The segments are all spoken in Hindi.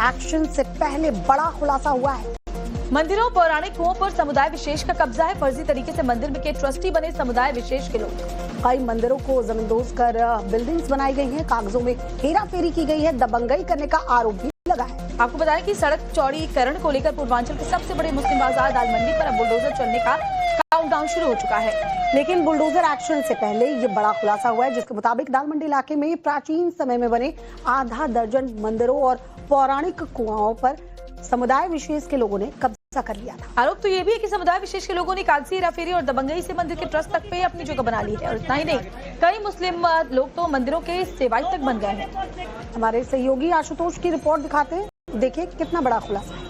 एक्शन से पहले बड़ा खुलासा हुआ है। मंदिरों, पौराणिक कुओं पर समुदाय विशेष का कब्जा है। फर्जी तरीके से मंदिर के ट्रस्टी बने समुदाय विशेष के लोग। कई मंदिरों को जमींदोज कर बिल्डिंग्स बनाई गई हैं, कागजों में हेराफेरी की गई है, दबंगई करने का आरोप भी लगा है। आपको बताएं कि सड़क चौड़ीकरण को लेकर पूर्वांचल के सबसे बड़े मुस्लिम बाजार दाल मंडी पर अब बुलडोजर चलने का काउंटडाउन शुरू हो चुका है। लेकिन बुलडोजर एक्शन से पहले ये बड़ा खुलासा हुआ है, जिसके मुताबिक दाल मंडी इलाके में प्राचीन समय में बने आधा दर्जन मंदिरों और पौराणिक कुआओं पर समुदाय विशेष के लोगों ने कब्जा कर लिया था। आरोप तो ये भी है कि समुदाय विशेष के लोगों ने कागजी हेराफेरी और दबंगई से मंदिर के ट्रस्ट तक पे अपनी जगह बना ली है। और इतना ही नहीं, कई मुस्लिम लोग तो मंदिरों के सेवाई तक बन गए हैं। हमारे सहयोगी आशुतोष की रिपोर्ट दिखाते हैं, देखिए कितना बड़ा खुलासा है।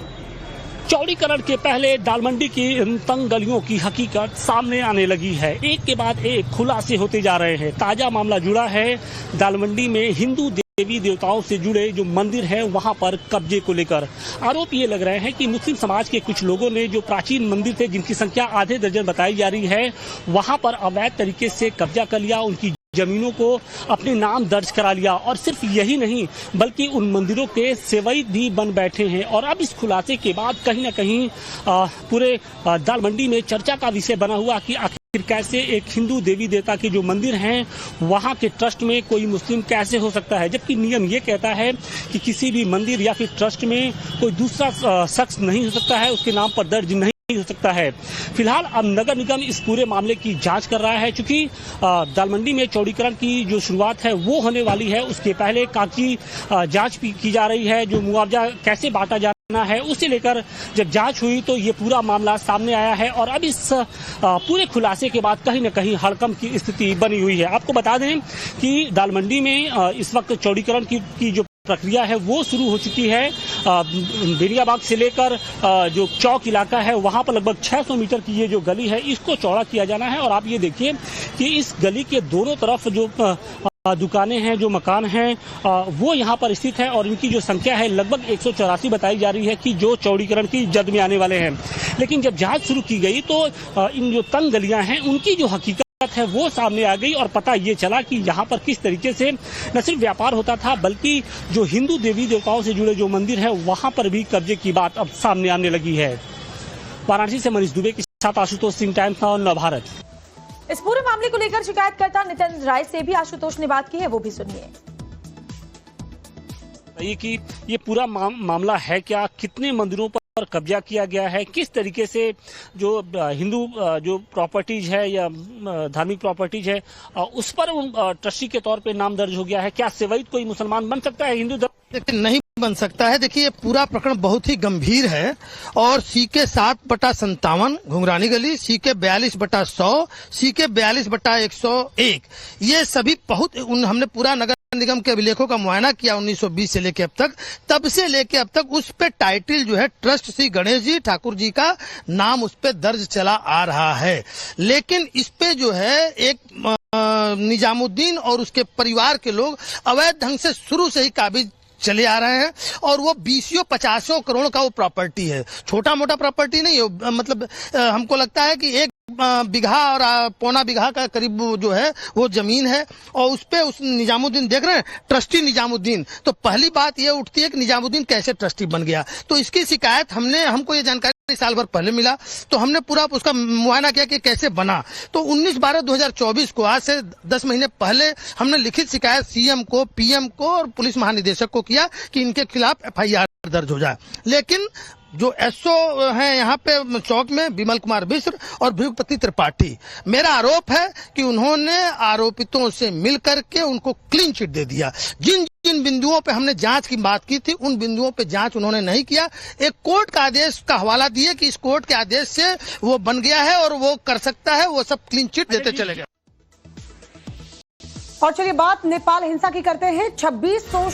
चौड़ीकरण के पहले दाल मंडी की इन तंग गलियों की हकीकत सामने आने लगी है। एक के बाद एक खुलासे होते जा रहे हैं। ताजा मामला जुड़ा है दाल मंडी में हिंदू देवी देवताओं से जुड़े जो मंदिर हैं वहां पर कब्जे को लेकर। आरोप ये लग रहे हैं कि मुस्लिम समाज के कुछ लोगों ने जो प्राचीन मंदिर थे, जिनकी संख्या आधे दर्जन बताई जा रही है, वहां पर अवैध तरीके से कब्जा कर लिया, उनकी जमीनों को अपने नाम दर्ज करा लिया। और सिर्फ यही नहीं, बल्कि उन मंदिरों के सेवई भी बन बैठे हैं। और अब इस खुलासे के बाद कहीं न कहीं पूरे दाल मंडी में चर्चा का विषय बना हुआ कि आखिर कैसे एक हिंदू देवी देवता के जो मंदिर हैं वहां के ट्रस्ट में कोई मुस्लिम कैसे हो सकता है, जबकि नियम ये कहता है कि किसी भी मंदिर या फिर ट्रस्ट में कोई दूसरा शख्स नहीं हो सकता है, उसके नाम पर दर्ज नहीं हो सकता है। फिलहाल अब नगर निगम इस पूरे मामले की जांच कर रहा है। चूंकि दाल मंडी में चौड़ीकरण की जो शुरुआत है वो होने वाली है, उसके पहले कागजी जांच की जा रही है। जो मुआवजा कैसे बांटा जाना है उसे लेकर जब जांच हुई तो ये पूरा मामला सामने आया है। और अब इस पूरे खुलासे के बाद कहीं न कहीं हड़कंप की स्थिति बनी हुई है। आपको बता दें कि दाल मंडी में इस वक्त चौड़ीकरण की जो प्रक्रिया है वो शुरू हो चुकी है। बेरियाबाग से लेकर जो चौक इलाका है वहां पर लगभग 600 मीटर की ये जो गली है इसको चौड़ा किया जाना है। और आप ये देखिए कि इस गली के दोनों तरफ जो दुकानें हैं, जो मकान हैं, वो यहाँ पर स्थित है। और इनकी जो संख्या है लगभग 184 बताई जा रही है कि जो चौड़ीकरण की जद में आने वाले हैं। लेकिन जब जांच शुरू की गई तो इन जो तंग गलियां हैं उनकी जो हकीकत है वो सामने आ गई। और पता ये चला कि यहाँ पर किस तरीके से न सिर्फ व्यापार होता था, बल्कि जो हिंदू देवी देवताओं से जुड़े जो मंदिर है वहां पर भी कब्जे की बात अब सामने आने लगी है। वाराणसी से मनीष दुबे के साथ आशुतोष सिंह, टाइम्स नाउ नवभारत। इस पूरे मामले को लेकर शिकायतकर्ता नितिन राय से भी आशुतोष ने बात की है, वो भी सुनिए। कि ये पूरा मामला है क्या, कितने मंदिरों पर कब्जा किया गया है, किस तरीके से जो हिंदू जो प्रॉपर्टीज है या धार्मिक प्रॉपर्टीज है उस पर ट्रस्टी के तौर पे नाम दर्ज हो गया है, क्या सेवईत कोई मुसलमान बन सकता है हिंदू धर्म? नहीं बन सकता है। देखिए, ये पूरा प्रकरण बहुत ही गंभीर है। और सीके 7/57 घुंघरानी गली, सीके 42/100, सीके 42/101, ये सभी बहुत हमने पूरा नगर निगम के अभिलेखों का मुआयना किया 1920 से लेके अब तक। तब से लेके अब तक उस पे टाइटल जो है ट्रस्ट श्री गणेश जी ठाकुर जी का नाम उस पे दर्ज चला आ रहा है। लेकिन इस पे जो है एक निजामुद्दीन और उसके परिवार के लोग अवैध ढंग से शुरू से ही काबिज चले आ रहे हैं। और वो 20-50 करोड़ का वो प्रॉपर्टी है, छोटा मोटा प्रॉपर्टी नहीं है। मतलब हमको लगता है कि 1 बीघा और 1.25 बीघा का करीब जो है वो जमीन है। और उस पे उस निजामुद्दीन देख रहे हैं, ट्रस्टी निजामुद्दीन। तो पहली बात ये उठती है कि निजामुद्दीन कैसे ट्रस्टी बन गया। तो इसकी शिकायत हमको ये जानकारी साल भर पहले मिला, तो हमने पूरा उसका मुआयना किया कि कैसे बना। तो 19/12/2024 को, आज से 10 महीने पहले, हमने लिखित शिकायत सीएम को, पीएम को और पुलिस महानिदेशक को किया कि इनके खिलाफ एफआईआर दर्ज हो जाए। लेकिन जो एसओ हैं यहाँ पे चौक में, विमल कुमार मिश्र और भृगुपति त्रिपाठी, मेरा आरोप है कि उन्होंने आरोपितों से मिल करके उनको क्लीन चिट दे दिया। जिन जिन बिंदुओं पे हमने जांच की बात की थी उन बिंदुओं पे जांच उन्होंने नहीं किया। एक कोर्ट का आदेश का हवाला दिए कि इस कोर्ट के आदेश से वो बन गया है और वो कर सकता है, वो सब क्लीन चिट देते चले गए। और चलिए बात नेपाल हिंसा की करते हैं। 2600